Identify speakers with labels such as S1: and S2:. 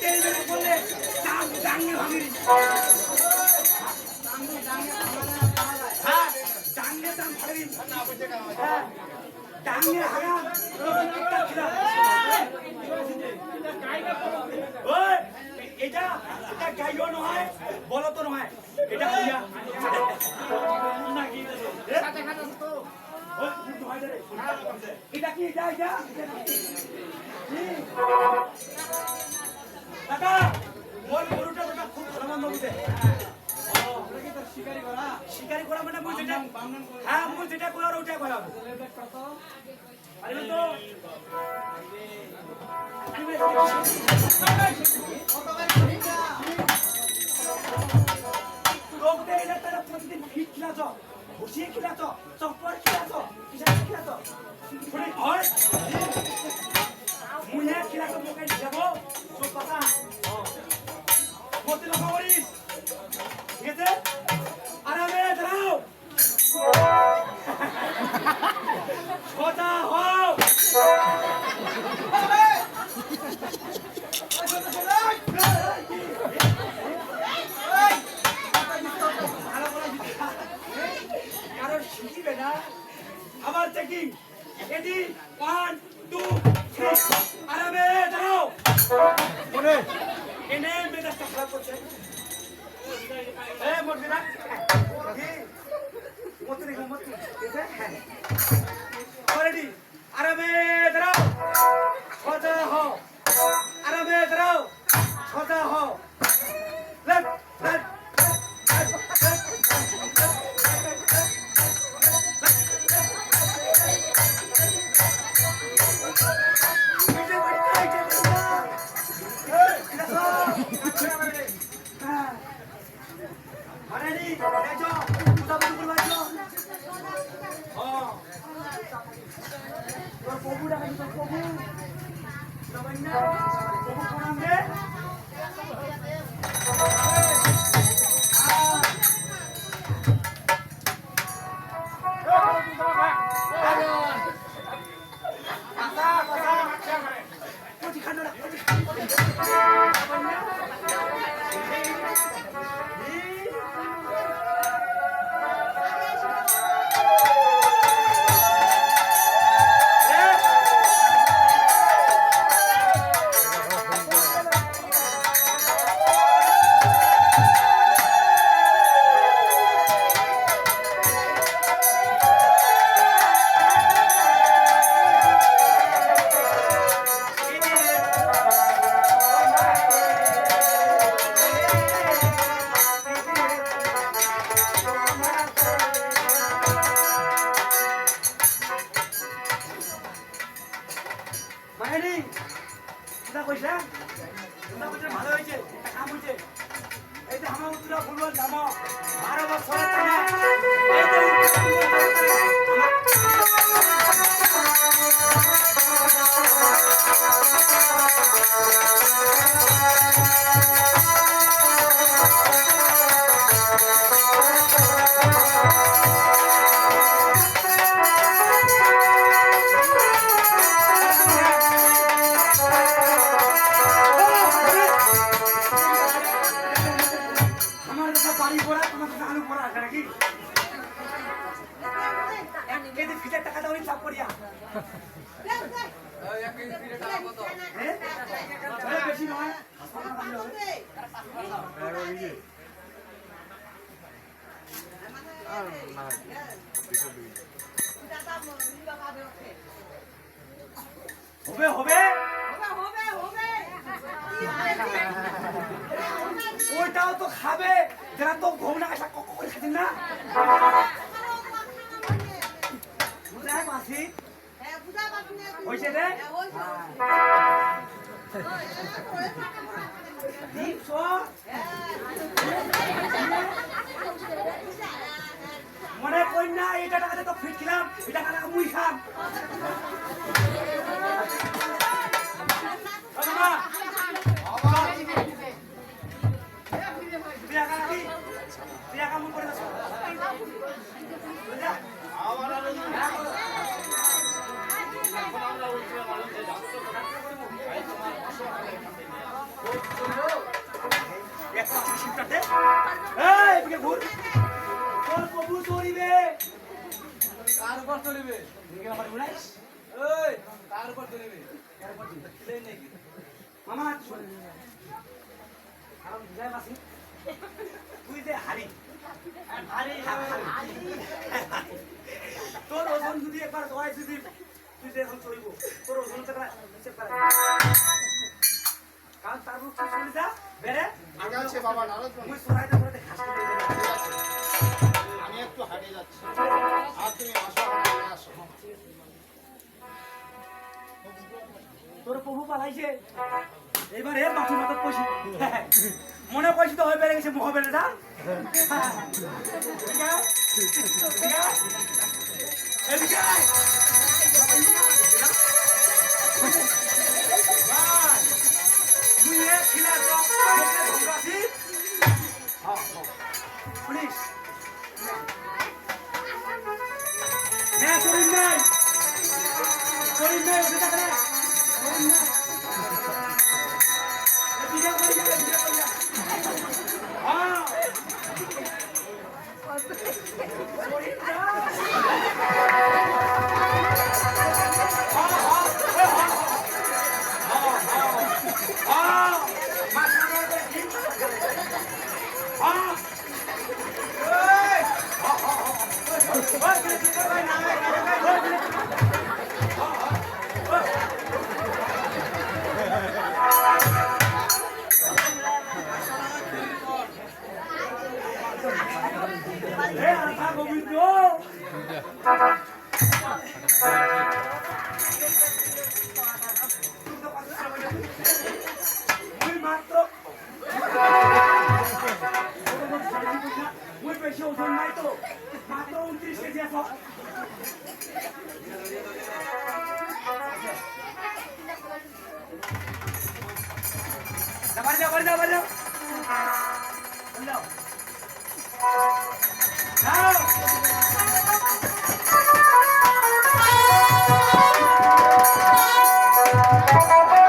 S1: তেল বেশি করলে ডাঙ্গে ভাঙি হ্যাঁ ডাঙ্গে দাম ভাঙি হ্যাঁ ডাঙ্গে হারা ওই এটা এটা গাইও নয় বলো তো নয় এটা কিয়া নাকি সাথে খাতা তো এটা কি এটা এটা দাদা মোর গরুটা ওটা খুব ভালো মন্দ বুঝে শিকারি করা মানে মুই যেটা হ্যাঁ মুই যেটা করার ওটা করাবো আরে তো লোক দেইলে তারা প্রতিদিন ফিট খেলাছ বসিয়ে খেলাছ চপ্পর খেলাছ কিসা খেলাছ শুনে হয় মুনে খেলাছ মোকে যাব সব কথা মতে লক্ষ্য করিস ঠিক আছে আরামে দাঁড়াও সোজা হও কারণ শিখিবে না আবার চেকিং এটি 1 2 3 আরামে দাঁড়াও এনে মেজাজটা খারাপ করছে মর্জিনা রেডি আরামে দাঁড়াও সোজা হও আরামে দাঁড়াও সোজা হও লেফট লেফট ভালো হয়েছে কাম হয়েছে এই যে আমার উত্তরা বলবো জামা 12 বছরের টানা হবে হবে ওইটাও তো খাবে যারা তো ঘুম না আসা কক করে খাচ্ছেন না বুঝায় মাসি হয়েছে রে মনে করি না এটা টাকাতে তো ফিট খিলাম এটা টাকা মুই খাম
S2: চলিবে
S1: দিকে আমার উড়াই
S2: ওই কার উপর চলিবে খিলাই নাকি
S1: মামা শোন কারণ বুঝাই মাসি তুই যে হারি তোর ওজন যদি একবার হয় যদি তুই যে এখন চলবো তোর ওজন হিসেব করে কারণ তার মুখ চলে যা বেড়ে
S3: ঠিক আছে বাবা নারদ
S1: মুই সরাইতে সরাইতে ঘাস কেটে দেব
S3: ঠিক আছে আমি একটু হারিয়ে যাচ্ছি আর তুমি আসো নিয়ে আসো
S1: তোর প্রভু পালাইছে এবার এ মাথা মাথা কইছি মনে কইছি তো হয়ে বেড়ে গেছে মোহ বেড়ে যা ঠিক আছে ঠিক আছে এদিকে আয় ভাই মুই এ খিলা তো ওকে ধমকাছি হ্যাঁ পুলিশ নে করিম নাই ওঠে থাকলে করিম না এদিকে কই যা এদিকে কই যা হ্যাঁ করিম না মাত্র muy বেশি ওজন নাই তো মাত্র 29 কেজি আছে বাড়ি যাও যাও